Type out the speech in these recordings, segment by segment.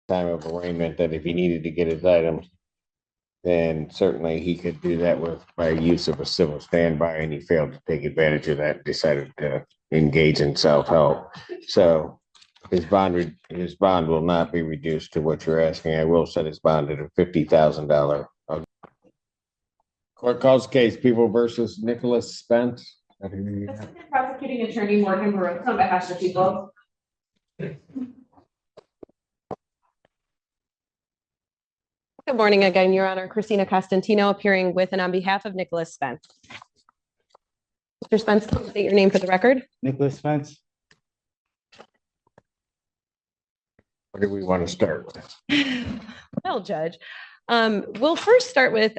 time of arraignment that if he needed to get his items, then certainly he could do that by use of a civil standby, and he failed to take advantage of that and decided to engage in self-help. So his bond will not be reduced to what you're asking. I will set his bond at a $50,000. Court calls case People versus Nicholas Spence. Assistant Prosecuting Attorney Morgan Baruch on behalf of the people. Good morning again, Your Honor. Christina Costantino appearing with and on behalf of Nicholas Spence. Mr. Spence, can you state your name for the record? Nicholas Spence. What do we want to start with? Well, Judge, we'll first start with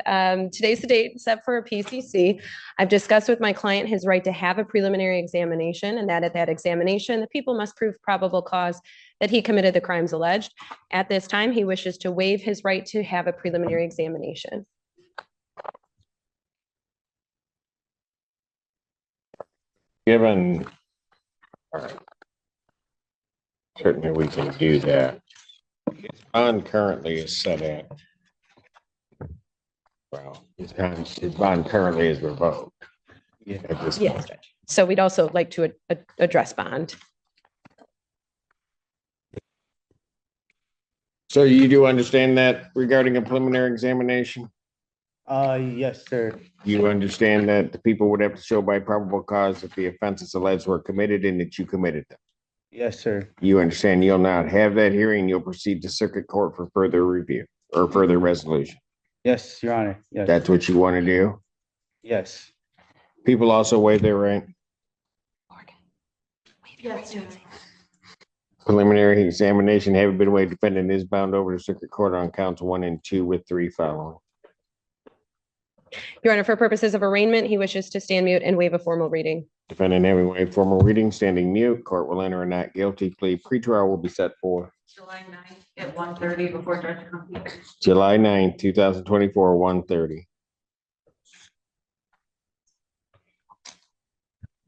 today's the date set for a PCC. I've discussed with my client his right to have a preliminary examination, and that at that examination, the people must prove probable cause that he committed the crimes alleged. At this time, he wishes to waive his right to have a preliminary examination. Given, all right. Certainly we can do that. His bond currently is set at, well, his bond currently is revoked. At this Yes, point. Judge. So we'd also like to address bond. So you do understand that regarding a preliminary examination? Yes, sir. You understand that the people would have to show by probable cause that the offenses alleged were committed and that you committed them? Yes, sir. You understand you'll not have that hearing, you'll proceed to circuit court for further review or further resolution. Yes, Your Honor. Yes. That's what you want to do? Yes. People also waive their right. Yes, Preliminary examination having been waived, defendant is bound over to circuit court on counts 1 and 2 with 3 following. Your Honor, for purposes of arraignment, he wishes to stand mute and waive a formal reading. Defendant having waived formal reading, standing mute, court will enter a not guilty plea. Pretrial will be set for July 9th at 1:30 before Judge Conklin. July 9th, 2024, 1:30.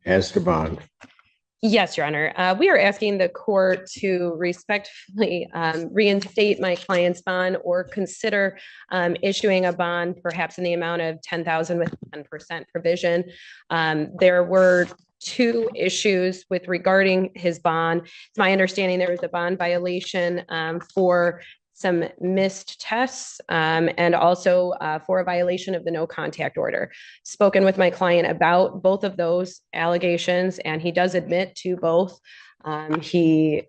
As to bond. Yes, Your Honor. We are asking the court to respectfully reinstate my client's bond or consider issuing a bond perhaps in the amount of $10,000 with 10% provision. There were 2 issues with regarding his bond. It's my understanding there was a bond violation for some missed tests and also for a violation of the no contact order. Spoken with my client about both of those allegations, and he does admit to both. He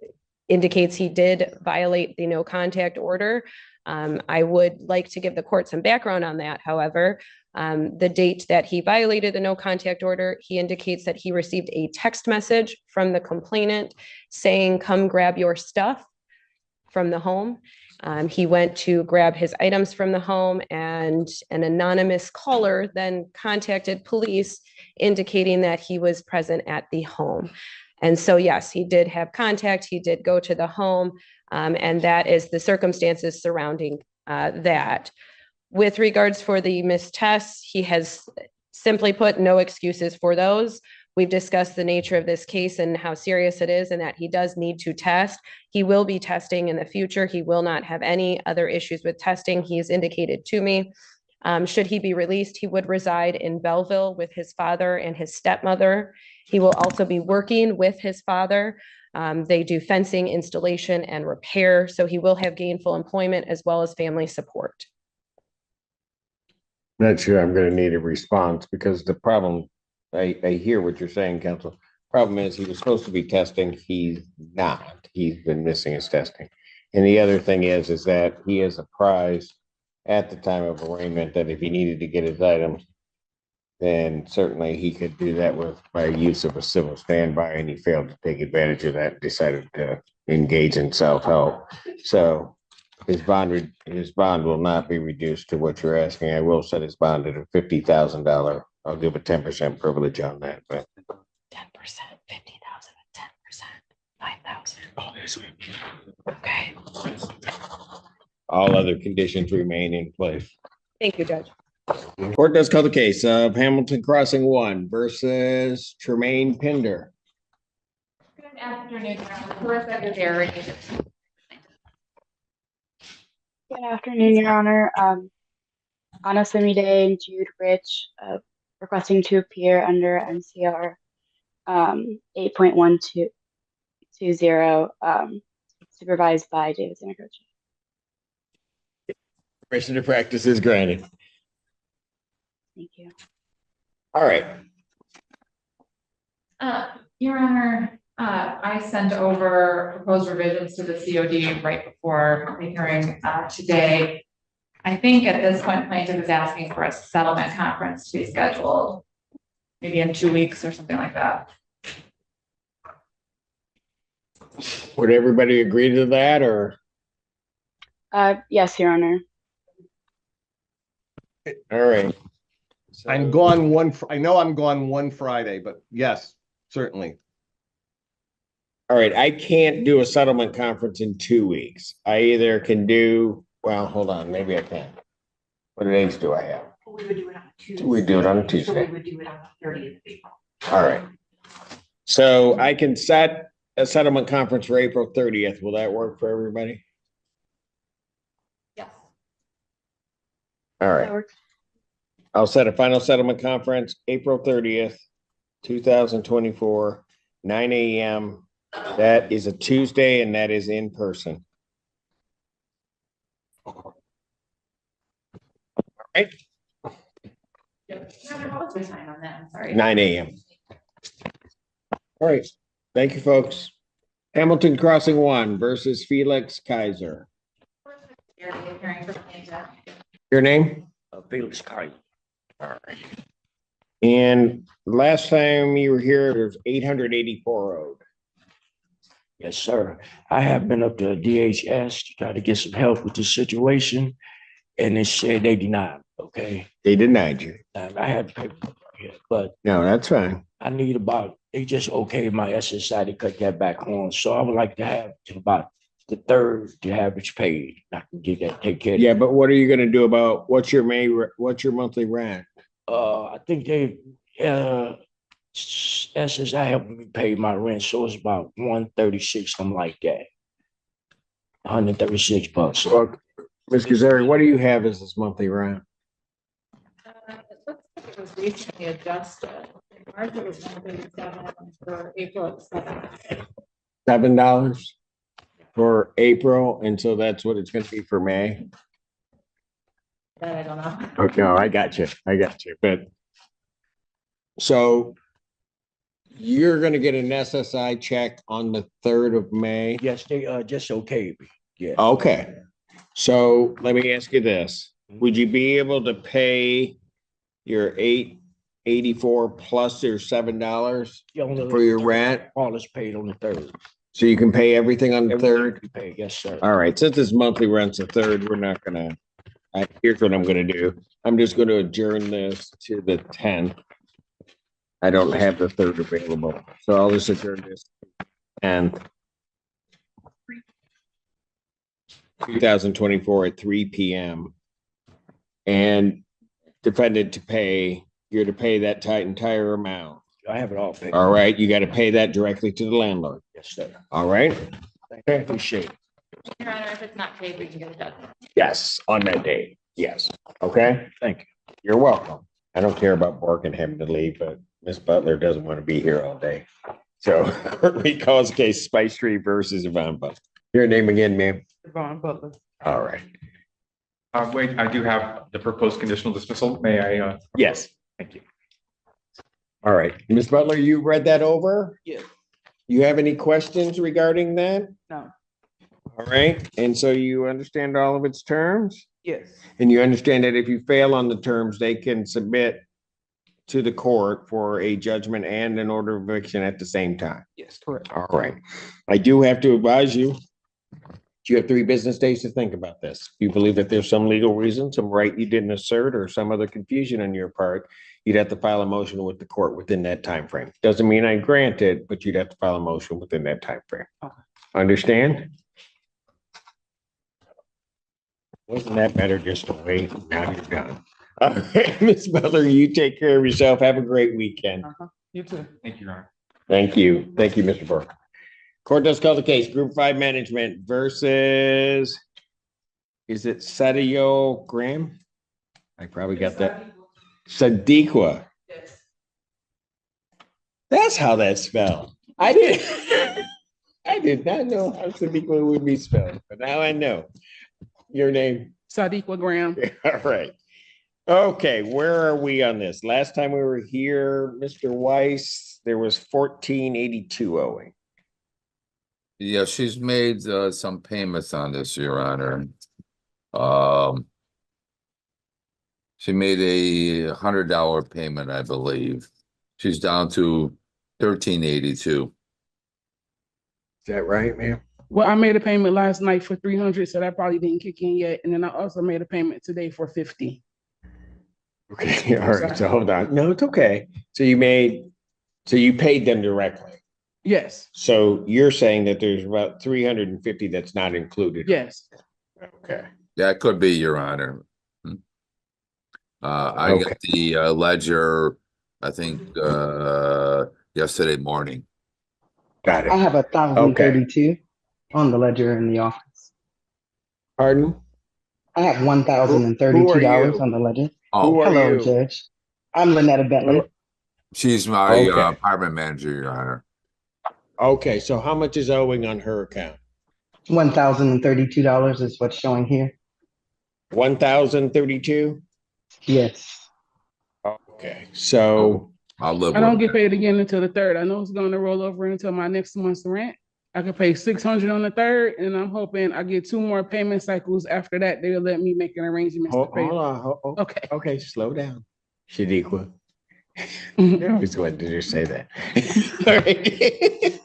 indicates he did violate the no contact order. I would like to give the court some background on that. However, the date that he violated the no contact order, he indicates that he received a text message from the complainant saying, "Come grab your stuff," from the home. He went to grab his items from the home, and an anonymous caller then contacted police indicating that he was present at the home. And so, yes, he did have contact. He did go to the home, and that is the circumstances surrounding that. With regards for the missed tests, he has simply put no excuses for those. We've discussed the nature of this case and how serious it is and that he does need to test. He will be testing in the future. He will not have any other issues with testing. He has indicated to me. Should he be released, he would reside in Belleville with his father and his stepmother. He will also be working with his father. They do fencing, installation, and repair. So he will have gainful employment as well as family support. Not sure I'm going to need a response because the problem, I hear what you're saying, counsel. Problem is he was supposed to be testing. He's not. He's been missing his testing. And the other thing is that he is apprised at the time of arraignment that if he needed to get his items, then certainly he could do that by use of a civil standby, and he failed to take advantage of that and decided to engage in self-help. So his bond will not be reduced to what you're asking. I will set his bond at a $50,000. I'll give a 10% privilege on that, but 10%, 50,000, 10%, 5,000. oh, there's Okay. all other conditions remain in place. Thank you, Judge. Court does call the case of Hamilton Crossing 1 versus Tremaine Pinder. Good afternoon, for a secondary. afternoon, Your Honor. Anna Samide and Jude Rich requesting to appear under MCR 8.1220, supervised by Davis and Okocha. Permission to practice is granted. Thank you. All right. Your Honor, I sent over proposed revisions to the COD right before the hearing today. I think at this point, plaintiff is asking for a settlement conference to be scheduled, maybe in 2 weeks or something like that. Would everybody agree to that, or? Yes, Your Honor. All right. I'm gone I know I'm gone one Friday, but yes, certainly. All right, I can't do a settlement conference in 2 weeks. I either can do, well, hold on, maybe I can. What days do I have? We would do it on a Tuesday. We do it on a So Tuesday. we would do it on the 30th of April. All right. So I can set a settlement conference for April 30th. Will that work for everybody? Yes. All That right. works. I'll set a final settlement conference, April 30th, 2024, 9 a.m. That is a Tuesday and that is in person. All right, Yep. What was the time on that? I'm sorry. 9 a.m. All right, thank you, folks. Hamilton Crossing 1 versus Felix Kaiser. Hearing for plaintiff. Your name? Felix Kaiser. All right. And last time you were here, there's 884 owed. Yes, sir. I have been up to DHS to try to get some help with this situation, and they said they denied. Okay, They denied you. I had to pay, but No, that's fine. I need about. They just okayed my SSI to cut that back on, so I would like to have to about the third to have it paid. I can get that take care. Yeah, but what are you gonna do about, what's your monthly rent? I think they SSI helped me pay my rent, so it's about 136, something like that. $136. Well, Ms. Kazari, what do you have as this monthly rent? It looks like it was recently adjusted. In March, it was 137, for April, it was 7. $7 for April, and so that's what it's gonna be for May? That I don't know. Okay, no, I got you, but so you're gonna get an SSI check on the 3rd of May? Yes, they just okayed me. Yeah. Okay, so let me ask you this, would you be able to pay your 884 plus your $7 for your rent? All is paid on the third. So you can pay everything on the 3rd? You pay, yes, sir. All right, since this monthly rent's the 3rd, we're not gonna, here's what I'm gonna do. I'm just gonna adjourn this to the 10th. I don't have the 3rd available, so I'll just adjourn this and 2024 at 3 p.m. And defendant to pay, you're to pay that entire amount. I have it all paid. All right, you got to pay that directly to the landlord. Yes, sir. All right? I appreciate it. Your Honor, if it's not paid, we can get it done. Yes, on that day. Yes. Okay? Thank you. You're welcome. I don't care about Bork having to leave, but Miss Butler doesn't want to be here all day. So we call this case Spice Tree versus Yvonne Butler. Your name again, ma'am? Yvonne Butler. All right. Wait, I do have the proposed conditional dismissal. May I? Yes. Thank you. All right. Miss Butler, you read that over? Yes. You have any questions regarding that? No. All right. And so you understand all of its terms? Yes. And you understand that if you fail on the terms, they can submit to the court for a judgment and an order of eviction at the same time. Yes, correct. All right. I do have to advise you, you have 3 business days to think about this. You believe that there's some legal reason, some right you didn't assert, or some other confusion on your part, you'd have to file a motion with the court within that time frame. Doesn't mean I grant it, but you'd have to file a motion within that time frame. Okay. Understand? Wasn't that better just to wait? Now you're done. All right, Ms. Butler, you take care of yourself. Have a great weekend. You too. Thank you, Your Honor. Thank you. Thank you, Mr. Burke. Court does call the case, Group 5 Management versus is it Sadio Graham? I probably got that. Sadiqua. That's how that's spelled. I did not know how Sadiqua would be spelled, but now I know. Your name? Sadiqua Graham. All right. Okay, where are we on this? Last time we were here, Mr. Weiss, there was 1482 owing. Yeah, she's made some payments on this, Your Honor. Um, she made a $100 payment, I believe. She's down to 1382. Is that right, ma'am? Well, I made a payment last night for 300, so that probably didn't kick in yet. And then I also made a payment today for 50. Okay, all right, so hold on. No, it's okay. So you paid them directly. Yes, So you're saying that there's about 350 that's not included? yes. Okay. That could be, Your Honor. I Okay. got the ledger, I think, yesterday morning. Got I it. have 1,032 on the ledger in the office. Pardon? I have Who are $1,032 you? on the ledger. Oh, Who are Hello, you? Judge. I'm Lynetta Bentley. she's my Okay. apartment manager, Your Honor. Okay, so how much is owing on her account? $1,032 is what's showing here. 1,032? Yes. Okay, so I'll live I don't with get it. paid again until the 3rd. I know it's going to roll over until my next month's rent. I could pay 600 on the 3rd, and I'm hoping I get 2 more payment cycles after that. They'll let me make an arrangement to hold pay. on. Okay. Okay, slow down. Shadiqua. Mhm. Who's going to just say that? All right.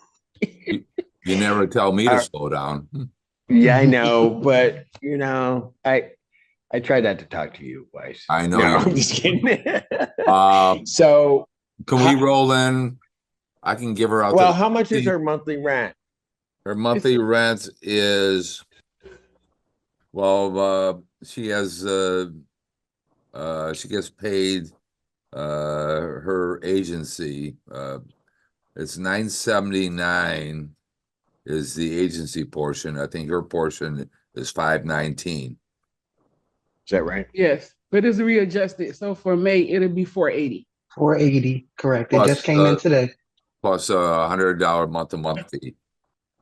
You never tell me to Uh, slow down. Yeah, I know, but I try not to talk to you, Weiss. I know No, you I'm do. just kidding. So can we How- roll in? I can give her out. Well, how much is her monthly rent? Her monthly rent is, well, she has, she gets paid, her agency, it's $979 is the agency portion. I think her portion is $519. Is that right? Yes, but it's readjusted. So for May, it'll be 480. 480, correct. It Plus, just came in today. Plus a $100 month-to-month fee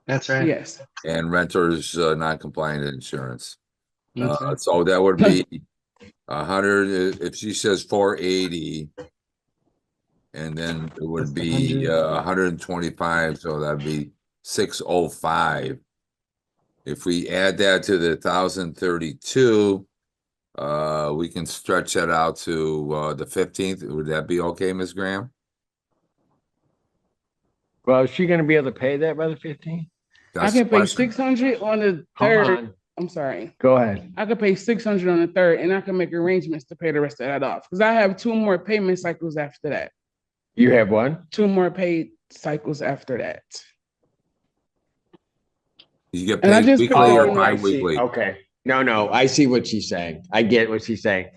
That's right. Yes. and renter's non-compliant insurance. That's right. So that would be 100, if she says 480, and then it would That's be 100. 125, so that'd be 605. If we add that to the 1,032, we can stretch that out to the 15th. Would that be okay, Ms. Graham? Well, is she going to be able to pay that by the 15th? I That's the can pay question. 600 on the Hold 3rd. on. I'm sorry. Go ahead. I could pay 600 on the 3rd, and I can make arrangements to pay the rest of that off because I have 2 more payment cycles after that. You have one? 2 more paid cycles after that. You get And I paid just weekly paid- or Oh, I see. bi-weekly? Okay. No, I see what she's saying. I get what she's saying.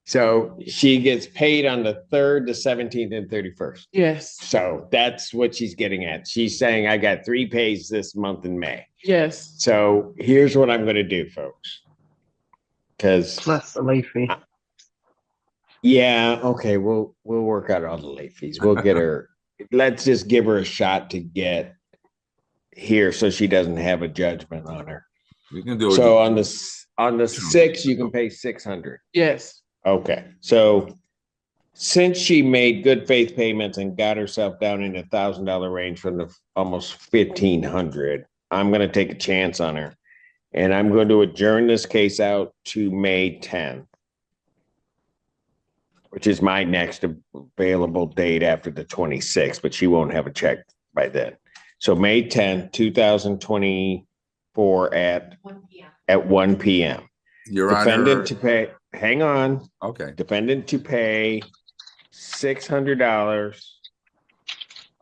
So she gets paid on the 3rd, the 17th, and 31st. Yes. So that's what she's getting at. She's saying, I got 3 pays this month in May. Yes. So here's what I'm going to do, folks. Because, Plus the late fee. yeah, okay, we'll work out all the late fees. We'll get her, let's just give her a shot to get here so she doesn't have a judgment on her. We can do it. So on the 6th, you can pay 600. Yes. Okay, so since she made good faith payments and got herself down in $1,000 range from the almost 1,500, I'm gonna take a chance on her. And I'm going to adjourn this case out to May 10th, which is my next available date after the 26th, but she won't have a check by then. So May 10th, 2024 at 1 p.m. Your Honor. Defendant to pay, hang on, Okay. defendant to pay $600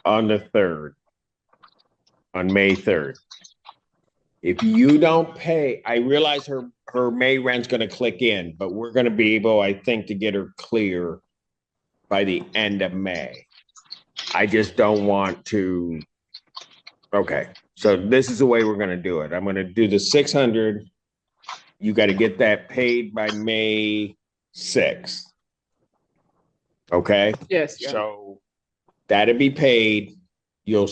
on the 3rd, on May 3rd. If you don't pay, I realize her May rent's gonna click in, but we're gonna be able, I think, to get her clear by the end of May. I just don't want to. Okay, so this is the way we're gonna do it. I'm gonna do the 600. you got to get that paid by May 6th. Okay? Yes, yeah. So that'll be paid. You'll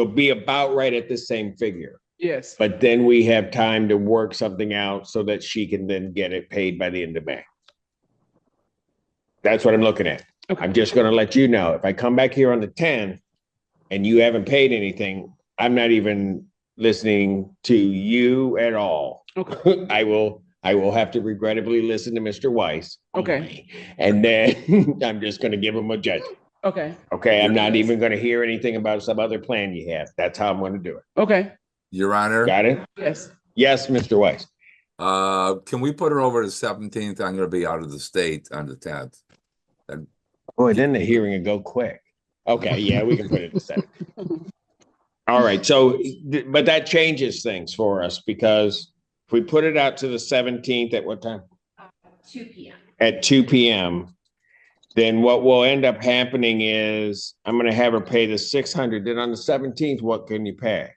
be about right at the same figure. Yes. But then we have time to work something out so that she can then get it paid by the end of May. That's what I'm looking at. Okay. I'm just going to let you know, if I come back here on the 10th and you haven't paid anything, I'm not even listening to you at all. Okay. I will have to regrettably listen to Mr. Weiss. Okay. only, and then I'm just going to give him a judgment. Okay. Okay. I'm not even going to hear anything about some other plan you have. That's how I'm going to do it. Okay. Your Honor. Got it? Yes. Yes, Mr. Weiss. Can we put it over the 17th? I'm gonna be out of the state on the 10th. Boy, then the hearing will go quick. Okay, yeah, we can put it to 7. All right, so, but that changes things for us because if we put it out to the 17th at what time? 2 p.m. At 2 p.m., then what will end up happening is I'm gonna have her pay the 600. Then on the 17th, what can you pay?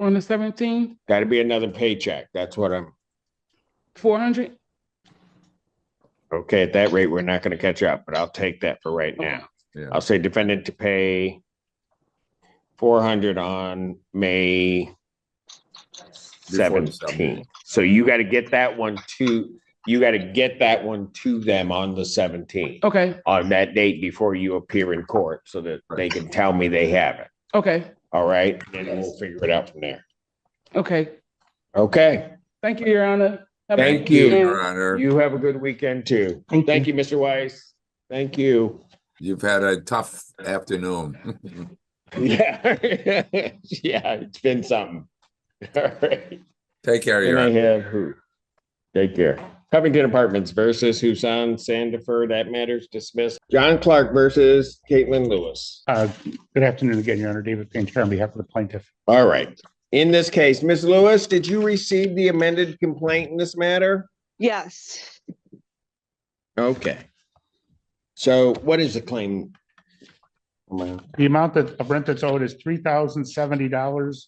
On the 17th, Gotta be another paycheck. That's what I'm, 400. okay, at that rate, we're not gonna catch up, but I'll take that for right now. Yeah. I'll say defendant to pay 400 on May Before the 17th. So you got to get that one to, them on the 17th. Okay. On that date before you appear in court so that they can tell me they have it. Okay. All right. And we'll figure it out from there. Okay. Okay. Thank you, Your Honor. Have a Thank good you. weekend. Your Honor. You have a good weekend too. Thank you, Mr. Weiss. Thank you. You've had a tough afternoon. Yeah. Yeah, it's been something. All right. Take care, And Your I Honor. have who? Take care. Covington Apartments versus Husan Sandifer, that matters dismissed. John Clark versus Caitlin Lewis. Good afternoon again, Your Honor. David Painter on behalf of the plaintiff. All right. In this case, Ms. Lewis, did you receive the amended complaint in this matter? Yes. Okay. So what is the claim? The amount of rent that's owed is $3,070.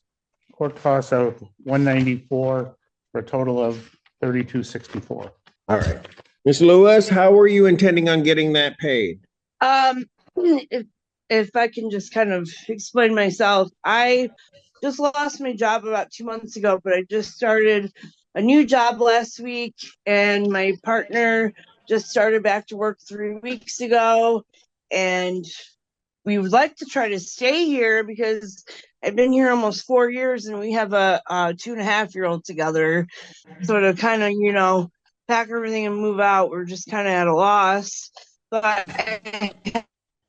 Court costs of $194 for a total of $3,264. All right. Ms. Lewis, how were you intending on getting that paid? If I can just kind of explain myself, I just lost my job about 2 months ago, but I just started a new job last week, and my partner just started back to work 3 weeks ago, and we would like to try to stay here because I've been here almost 4 years, and we have a 2.5-year-old together. So to kind of, pack everything and move out, we're just kind of at a loss. But I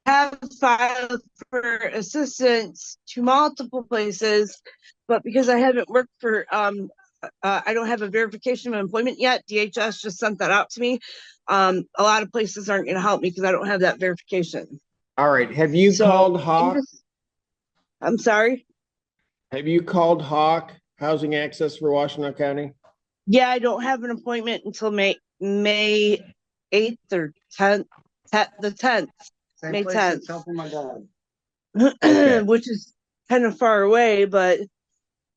have filed for assistance to multiple places, but because I haven't worked for, I don't have a verification of employment yet. DHS just sent that out to me. A lot of places aren't going to help me because I don't have that verification. All right. Have you called Hawk? I'm sorry? Have you called Hawk Housing Access for Washington County? Yeah, I don't have an appointment until May 8th or 10th, the 10th. May 10th. Okay. Which is kind of far away, but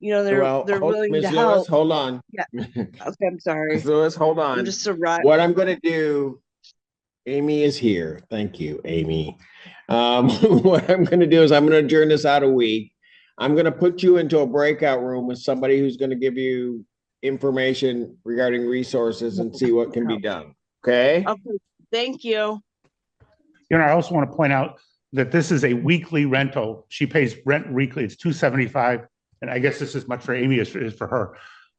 they're willing to help. Lewis, hold on. Yeah. Okay, I'm sorry. Ms. Lewis, hold on. I'm just arrived. What I'm going to do, Amy is here. Thank you, Amy. What I'm going to do is I'm going to adjourn this out a week. I'm going to put you into a breakout room with somebody who's going to give you information regarding resources and see what can be done. Okay? Okay, thank you. Your Honor, I also want to point out that this is a weekly rental. She pays rent weekly. It's $275, and I guess this is much for Amy as for her.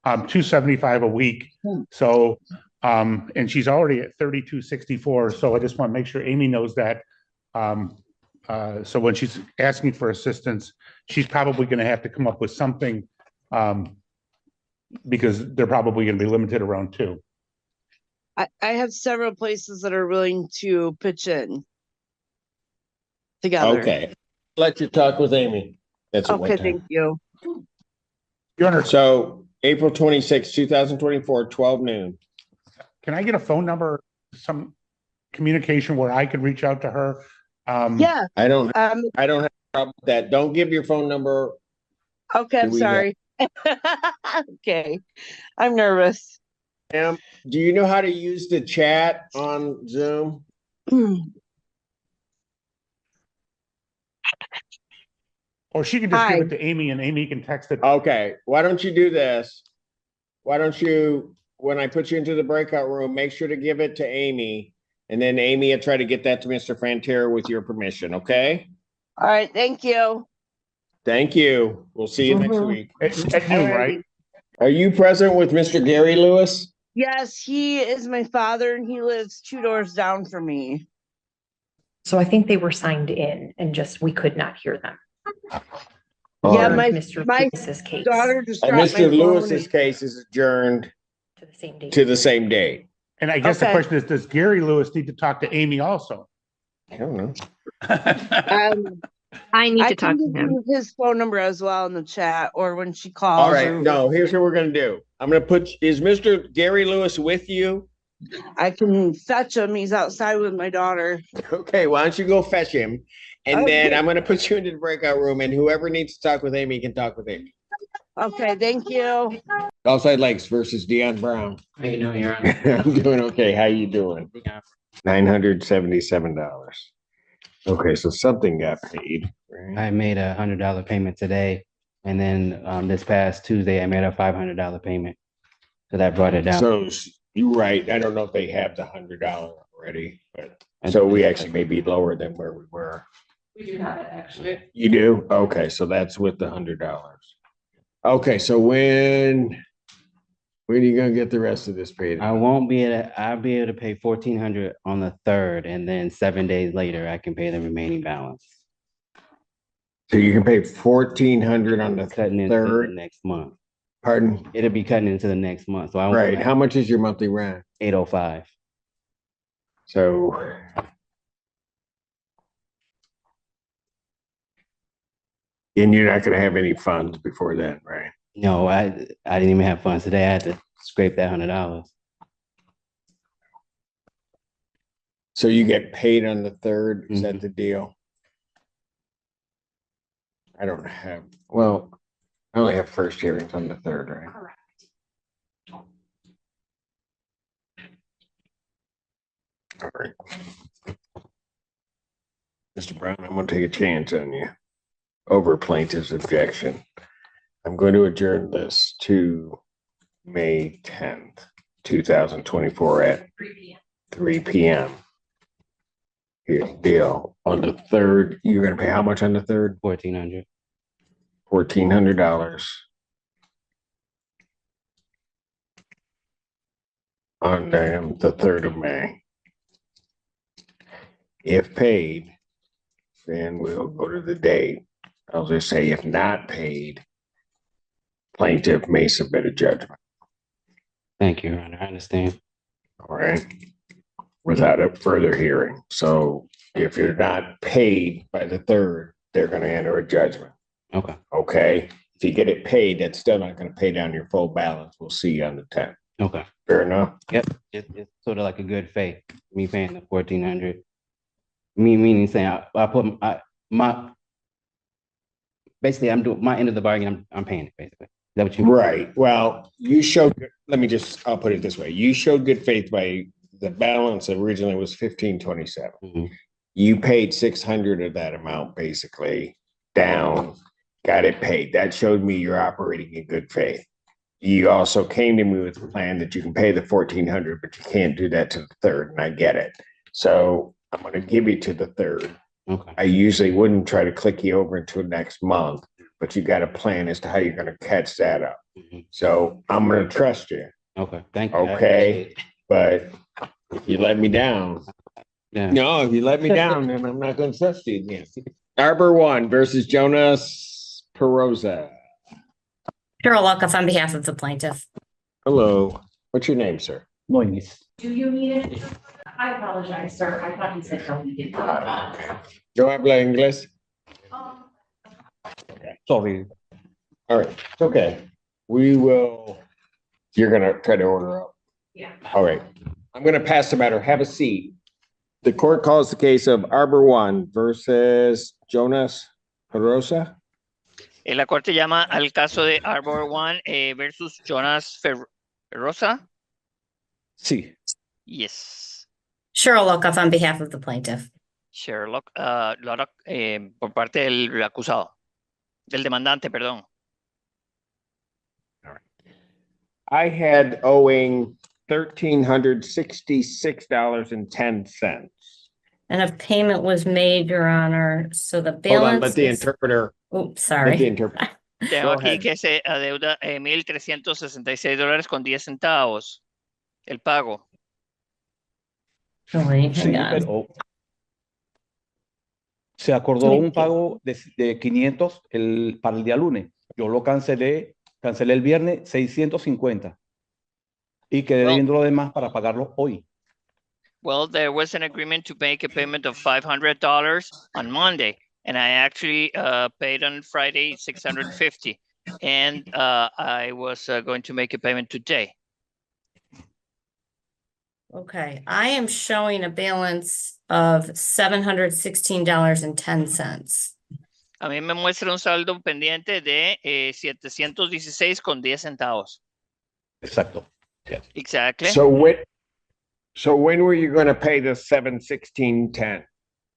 $275 a week. So, and she's already at $3,264. So I just want to make sure Amy knows that. So when she's asking for assistance, she's probably going to have to come up with something, because they're probably going to be limited around 2. I have several places that are willing to pitch in together. Okay. Let you talk with Amy. That's at what Okay, time? thank you. Your Honor, So April 26, 2024, 12 noon. can I get a phone number, some communication where I could reach out to her? Yeah. I don't have a problem with that. Don't give your phone number. Okay, I'm Do we have- sorry. Okay, I'm nervous. Do you know how to use the chat on Zoom? Or she can just give Hi. it to Amy and Amy can text it. Okay, why don't you do this? Why don't you, when I put you into the breakout room, make sure to give it to Amy. And then Amy will try to get that to Mr. Frontier with your permission, okay? All right, thank you. Thank you. We'll see you next week. At noon, right? Are you present with Mr. Gary Lewis? Yes, he is my father and he lives 2 doors down from me. So I think they were signed in and just, we could not hear them. Yeah, Or- my Mr. my Lewis's case daughter just And dropped my Mr. phone. Lewis's case is adjourned to the same date. to the same date. And I guess the Okay. question is, does Gary Lewis need to talk to Amy also? I don't know. I need I to talk can to give him. you his phone number as well in the chat or when she calls. All right, or- no, here's what we're gonna do. I'm gonna put, is Mr. Gary Lewis with you? I can fetch him. He's outside with my daughter. Okay, why don't you go fetch him? And Okay. then I'm gonna put you into the breakout room and whoever needs to talk with Amy can talk with Amy. Okay, thank you. Outside Lakes versus Deion Brown. How you doing, Your Honor? I'm doing okay. How you doing? $977. Okay, so something got paid. right? I made a $100 payment today, and then this past Tuesday I made a $500 payment. So that brought it down. So you're right. I don't know if they have the $100 already, but so we actually may be lower than where we were. We do have it actually. You do? Okay, so that's with the $100. Okay, so when are you gonna get the rest of this paid? I won't be able to, I'll be able to pay $1,400 on the 3rd, and then 7 days later I can pay the remaining balance. So you can pay $1,400 on the Cutting into the 3rd. next month. Pardon? It'll be cutting into the next month, so I won't Right. have How much is your monthly rent? 805. So. And you're not gonna have any funds before then, right? No, I didn't even have funds today. I had to scrape that $100. So you get paid on the 3rd, is that the deal? I don't have, well, I only have first hearings on the 3rd, right? Correct. All right. Mr. Brown, I'm gonna take a chance on you over plaintiff's objection. I'm going to adjourn this to May 10th, 2024 at 3 p.m. Here's the deal. On the 3rd, you're gonna pay how much on the 3rd? $1,400. $1,400. On the 3rd of May. If paid, then we'll go to the date. I'll just say if not paid, plaintiff may submit a judgment, Thank you, Your Honor. I understand. all right? Without a further hearing. So if you're not paid by the 3rd, they're gonna enter a judgment, Okay. okay? If you get it paid, that's still not gonna pay down your full balance. We'll see you on the 10th. Okay. Fair enough? Yep. It's sort of like a good faith. Me paying the $1,400. Me meaning saying I put my basically I'm doing my end of the bargain. I'm paying it basically. Is that what you mean? Right. Well, you showed, I'll put it this way. You showed good faith by the balance originally was 1527. Mhm. You paid 600 of that amount basically down, got it paid. That showed me you're operating in good faith. You also came to me with a plan that you can pay the 1,400, but you can't do that to the 3rd, and I get it. So I'm gonna give you to the 3rd. Okay. I usually wouldn't try to click you over into next month, but you got a plan as to how you're gonna catch that up. Mhm. So I'm gonna trust you, Okay. Thank you. I okay? appreciate it. But if you let me down, Yeah. no, if you let me down, then I'm not gonna trust you again. Arbor One versus Jonas Perosa. Cheryl Lucas on behalf of the plaintiff. Hello, what's your name, sir? Luis. Do you need it? I apologize, sir. I thought you said no, we didn't. Yo habla inglés? Sorry. All right, it's okay. We will, you're gonna try to order up. Yeah. All right, I'm gonna pass the matter. Have a seat. The court calls the case of Arbor One versus Jonas Perosa. La corte llama al caso de Arbor One versus Jonas Rosa. Sí. Yes. Cheryl Locuff on behalf of the plaintiff. Sherlock, Lodok, por parte del acusado, del demandante, perdón. I had owing $1,366.10. And a payment was made, Your Honor, so the Hold on, balance let the is, interpreter, oops, let the sorry. interpreter. Tengo Go aquí ahead. que se adeuda $1,366.10, el pago. Wait, Sí, hang on. pero se acordó un pago de 500 para el día lunes. Yo lo cancelé el viernes 650 y quedé debiendo lo demás para pagarlo hoy. Well, there was an agreement to make a payment of $500 on Monday, and I actually paid on Friday $650, and I was going to make a payment today. Okay, I am showing a balance of $716.10. A mí me muestra un saldo pendiente de 716.10 centavos. Exacto. Yes. Exactly. So when were you going to pay the 716.10?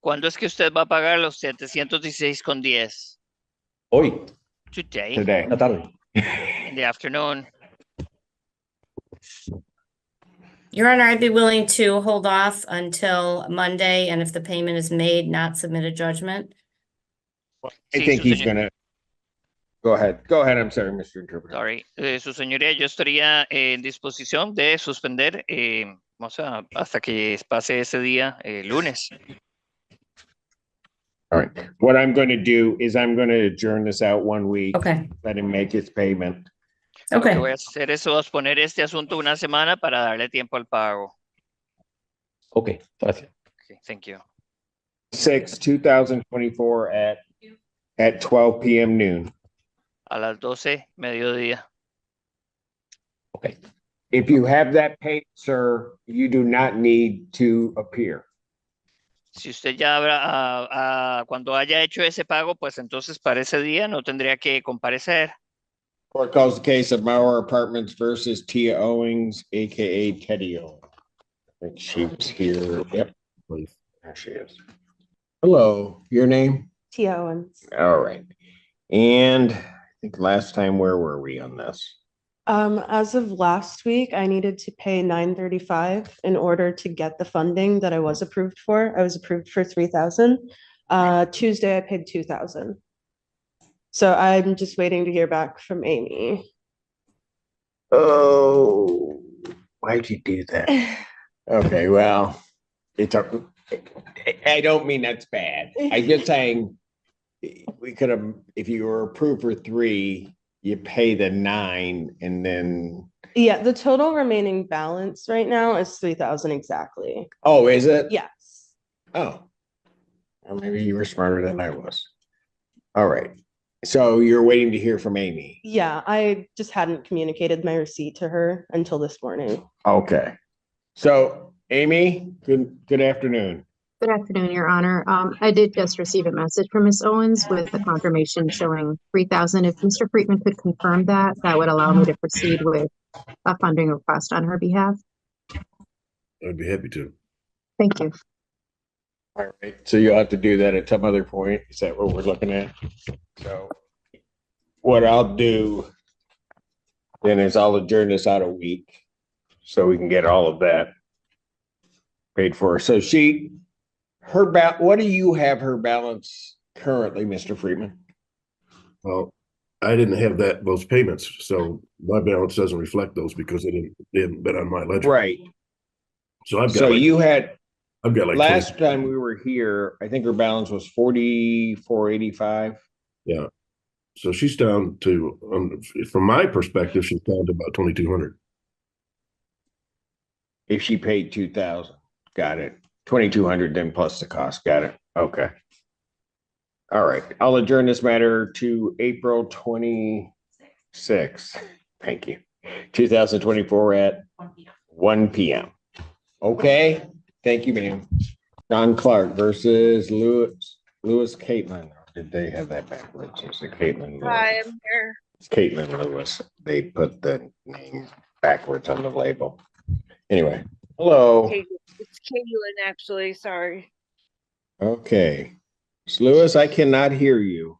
¿Cuándo es que usted va a pagar los 716.10? Hoy. Today. Today. En la tarde. In the afternoon. Your Honor, I'd be willing to hold off until Monday, and if the payment is made, not submit a judgment. I Sí, think su he's señor- gonna. Go ahead. Go ahead. I'm sorry, Mr. Interpreter. Sorry. Su señoría, yo estaría en disposición de suspender hasta que pase ese día, lunes. All right. What I'm going to do is I'm going to adjourn this out 1 week. Okay. Let him make his payment. Lo que Okay. voy a hacer es posponer este asunto una semana para darle tiempo al pago. Ok, gracias. Okay, thank you. 2024 at 12 p.m. noon. A las 12 mediodía. Ok. If you have that paid, sir, you do not need to appear. Si usted ya habrá, cuando haya hecho ese pago, pues entonces para ese día no tendría que comparecer. Court calls the case of Mauer Apartments versus Tia Owings, aka Teddy Owings. I think she's here. Yep. There she is. Hello, your name? Tia Owens. All right. And I think last time, where were we on this? As of last week, I needed to pay $935 in order to get the funding that I was approved for. I was approved for $3,000. Tuesday, I paid $2,000. So I'm just waiting to hear back from Amy. Oh, why'd you do that? Okay, well, I don't mean that's bad. I'm just saying we could have, if you were approved for 3, you pay the 9 and then. Yeah, the total remaining balance right now is $3,000 exactly. Oh, is it? Yes. Oh. Well, maybe you were smarter than I was. All right. So you're waiting to hear from Amy. Yeah, I just hadn't communicated my receipt to her until this morning. Okay. So Amy, good afternoon. Good afternoon, Your Honor. I did just receive a message from Ms. Owens with a confirmation showing 3,000. If Mr. Friedman could confirm that, that would allow me to proceed with a funding request on her behalf. I'd be happy to. Thank you. All right. So you'll have to do that at some other point. Is that what we're looking at? So what I'll do then is I'll adjourn this out a week so we can get all of that paid for. So what do you have her balance currently, Mr. Friedman? Well, I didn't have those payments, so my balance doesn't reflect those because they haven't been on my ledger. Right. So I've got. So I've got like last time we were here, I think her balance was 4485. Yeah. So she's down to, from my perspective, she's down to about 2,200. If she paid 2,000, got it. 2,200 then plus the cost, got it. Okay. All right. I'll adjourn this matter to April 26th. Thank you. 2024 at 1 p.m. Okay. Thank you, ma'am. Don Clark versus Lewis Caitlin. did they have that backwards? Is it Caitlin? Hi, I'm here. It's Caitlin Lewis. They put the name backwards on the label. Anyway, hello. It's Caitlin, actually. Sorry. Okay. Ms. Lewis, I cannot hear you.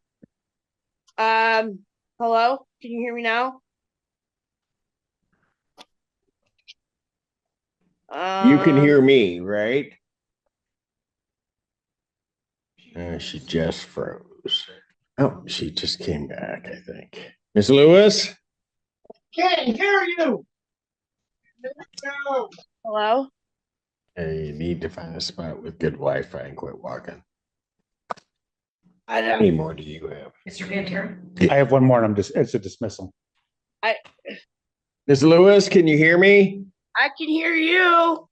Hello? Can you hear me now? You can hear me, right? She just froze. Oh, she just came back, I think. Ms. Lewis? Can't hear you. Hello? You need to find a spot with good Wi-Fi and quit walking. I How many more do you have? Mr. Van Tier? I have one more and it's a dismissal. Ms. Lewis, can you hear me? I can hear you.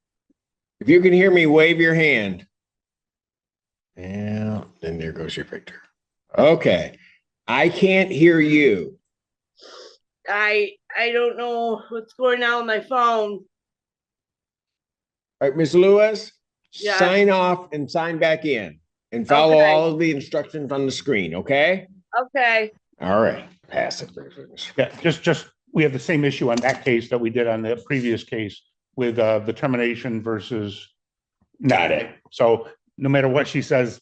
If you can hear me, wave your hand. Yeah, then there goes your picture. Okay. I can't hear you. I don't know what's going on with my phone. All right, Ms. Lewis, Yeah. sign off and sign back in and follow Okay. all of the instructions on the screen, okay? Okay. All right, pass it. Yeah, just, we have the same issue on that case that we did on the previous case with the termination versus. Got it. So no matter what she says,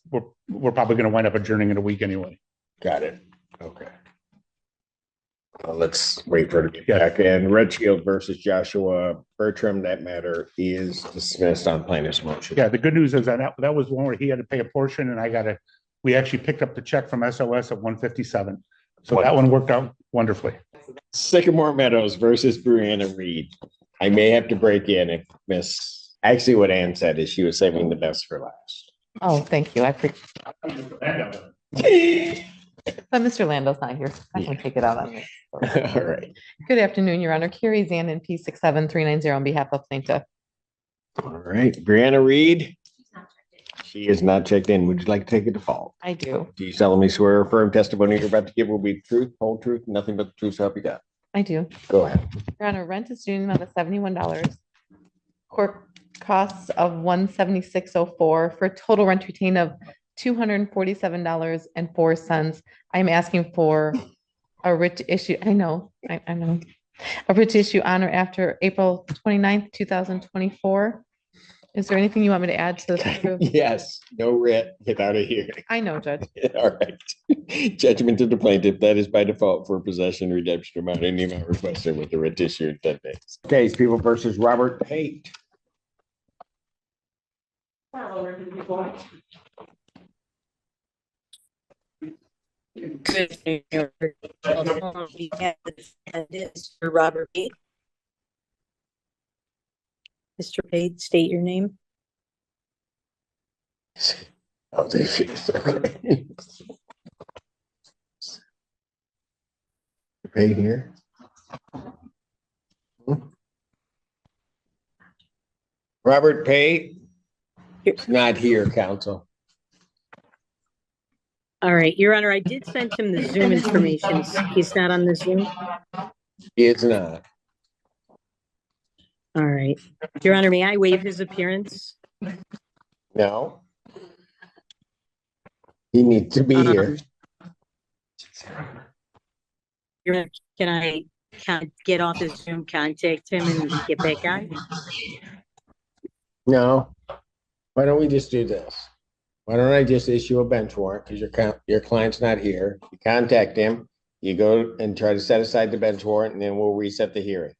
we're probably going to wind up adjourning in a week anyway. Got it. Okay. Well, let's wait for her to get back. And Redshield versus Joshua Bertram, that matter is dismissed on plaintiff's motion. Yeah, the good news is that was one where he had to pay a portion and we actually picked up the check from SOS at 157. So that one worked out wonderfully. Sycamore Meadows versus Brianna Reed. I may have to break in if actually what Ann said is she was saving the best for last. Oh, thank you. I appreciate. But Mr. Lando's not here. I can take it out on me. All right. Good afternoon, Your Honor. Carrie Zandon, P67390 on behalf of plaintiff. All right, Brianna Reed. She is not checked in. Would you like to take a default? I do. Do you solemnly swear or affirm testimony you're about to give will be truth, whole truth, nothing but the truth, so help you God? I do. Go ahead. Your Honor, rent is due in the amount of $71. Court costs of $176.04 for a total rent retained of $247.04. I'm asking for a writ issue. I know. A writ issue on or after April 29th, 2024. Is there anything you want me to add to this? Yes, no writ without a hearing. I know, Judge. All right. Judgment to the plaintiff, that is by default for possession, redemption amount, any amount requested with the writ issue in 10 days. Case People versus Robert Pate. Good afternoon. Mr. Robert Pate. Mr. Pate, state your name. Oh, they fixed it. Pate here. Robert Pate. It's not here, counsel. All right, Your Honor, I did send him the Zoom information. He's not on the Zoom. It's not. All right. Your Honor, may I waive his appearance? No. He needs to be here. Your Honor, can I get off his Zoom, contact him and get back on? No. Why don't we just do this? Why don't I just issue a bench warrant because your client's not here. You contact him, you go and try to set aside the bench warrant, and then we'll reset the hearing.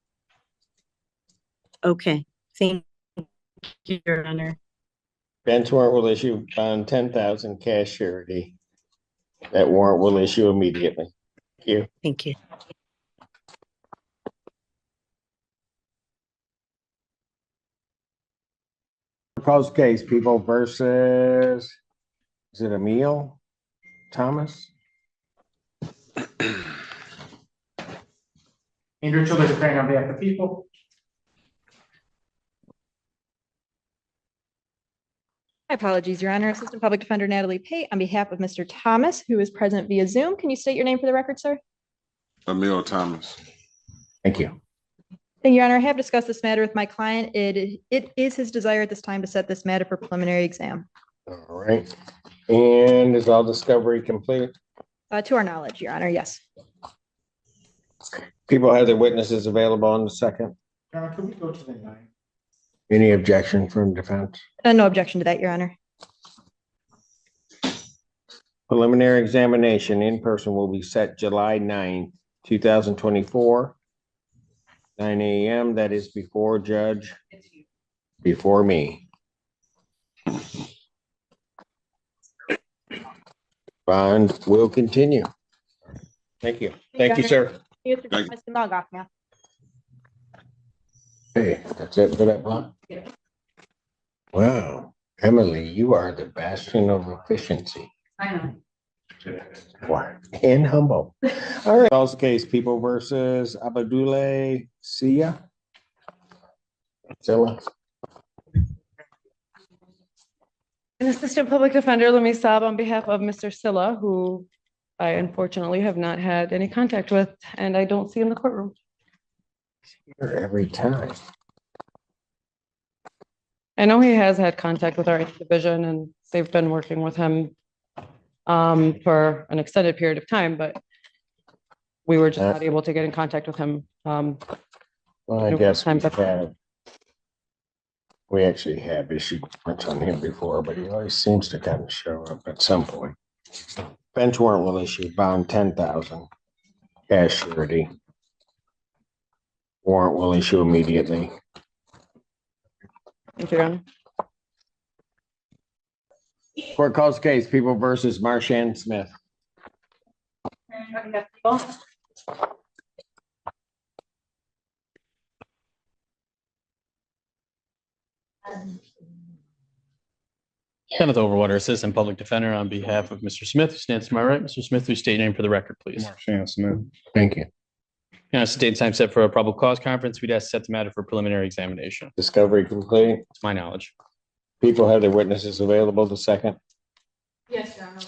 Okay, thank you, Your Honor. Bench warrant will issue on 10,000 cash surety. That warrant will issue immediately. Thank you. Thank you. Proposed case, People versus, is it Emil Thomas? Andrew Childers appearing on behalf of the people. My apologies, Your Honor. Assistant Public Defender Natalie Pate on behalf of Mr. Thomas, who is present via Zoom. Can you state your name for the record, sir? Emil Thomas. Thank you. Thank you, Your Honor. I have discussed this matter with my client. It is his desire at this time to set this matter for preliminary exam. All right. And is all discovery complete? To our knowledge, Your Honor, yes. People have their witnesses available on the second. Could we go to the 9th? Any objection from defense? No objection to that, Your Honor. Preliminary examination in person will be set July 9th, 2024, 9 a.m. That is before me. Bond will continue. Thank you. Thank you, sir. Log off now. Hey, that's it for that bond? Wow, Emily, you are the bastion of efficiency. I know. Wow, and humble. All right. Calls the case, People versus Abadule Sia. Zilla. An Assistant Public Defender, let me sob on behalf of Mr. Silla, who I unfortunately have not had any contact with, and I don't see in the courtroom. Here every time. I know he has had contact with our division, and they've been working with him for an extended period of time, but we were just not able to get in contact with him. Well, I guess we actually have issued warrants on him before, but he always seems to kind of show up at some point. Bench warrant will issue bond 10,000, cash surety. Warrant will issue immediately. Thank you, Your Honor. Court calls the case, People versus Marshan Smith. Kenneth Overwater, Assistant Public Defender on behalf of Mr. Smith, who stands to my right. Mr. Smith, please state your name for the record, please. Marshan Smith. Thank you. It's date and time set for a probable cause conference. We'd ask to set the matter for preliminary examination. Discovery complete. It's my knowledge. People have their witnesses available the second. Yes, Your Honor.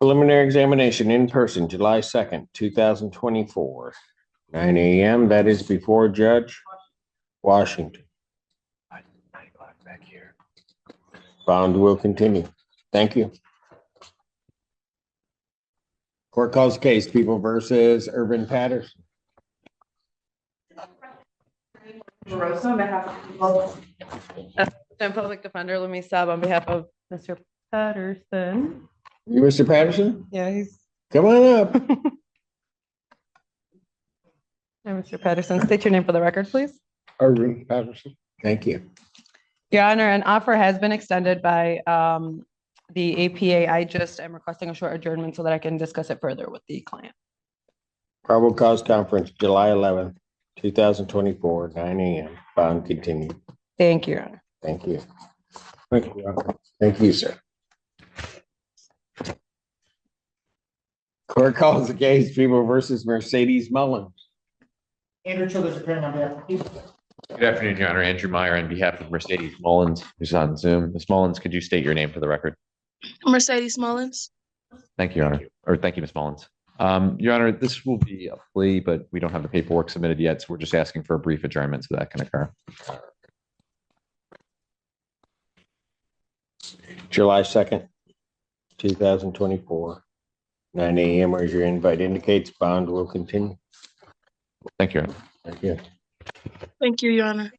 Preliminary examination in person, July 2nd, 2024, 9 a.m. That is before Judge Washington. 9 o'clock back here. Bond will continue. Thank you. Court calls the case, People versus Irvin Patterson. Assistant Public Defender, let me sob on behalf of Mr. Patterson. You Mr. Patterson? Yeah, he's. Come on up. Hi, Mr. Patterson, state your name for the record, please. Irvin Patterson. Thank you. Your Honor, an offer has been extended by the APA. I just am requesting a short adjournment so that I can discuss it further with the client. Probable cause conference, July 11th, 2024, 9 a.m. Bond continued. Thank you, Your Honor. Thank you. Thank you. Thank you, sir. Court calls the case, People versus Mercedes Mullins. Andrew Childers appearing on behalf of People. Good afternoon, Your Honor. Andrew Meyer on behalf of Mercedes Mullins, who's on Zoom. Ms. Mullins, could you state your name for the record? Mercedes Mullins. Thank you, Your Honor. Or thank you, Ms. Mullins. Your Honor, this will be a plea, but we don't have the paperwork submitted yet, so we're just asking for a brief adjournment so that can occur. July 2nd, 2024, 9 a.m. as your invite indicates, bond will continue. Thank you, Your Honor. Thank you. Thank you, Your Honor.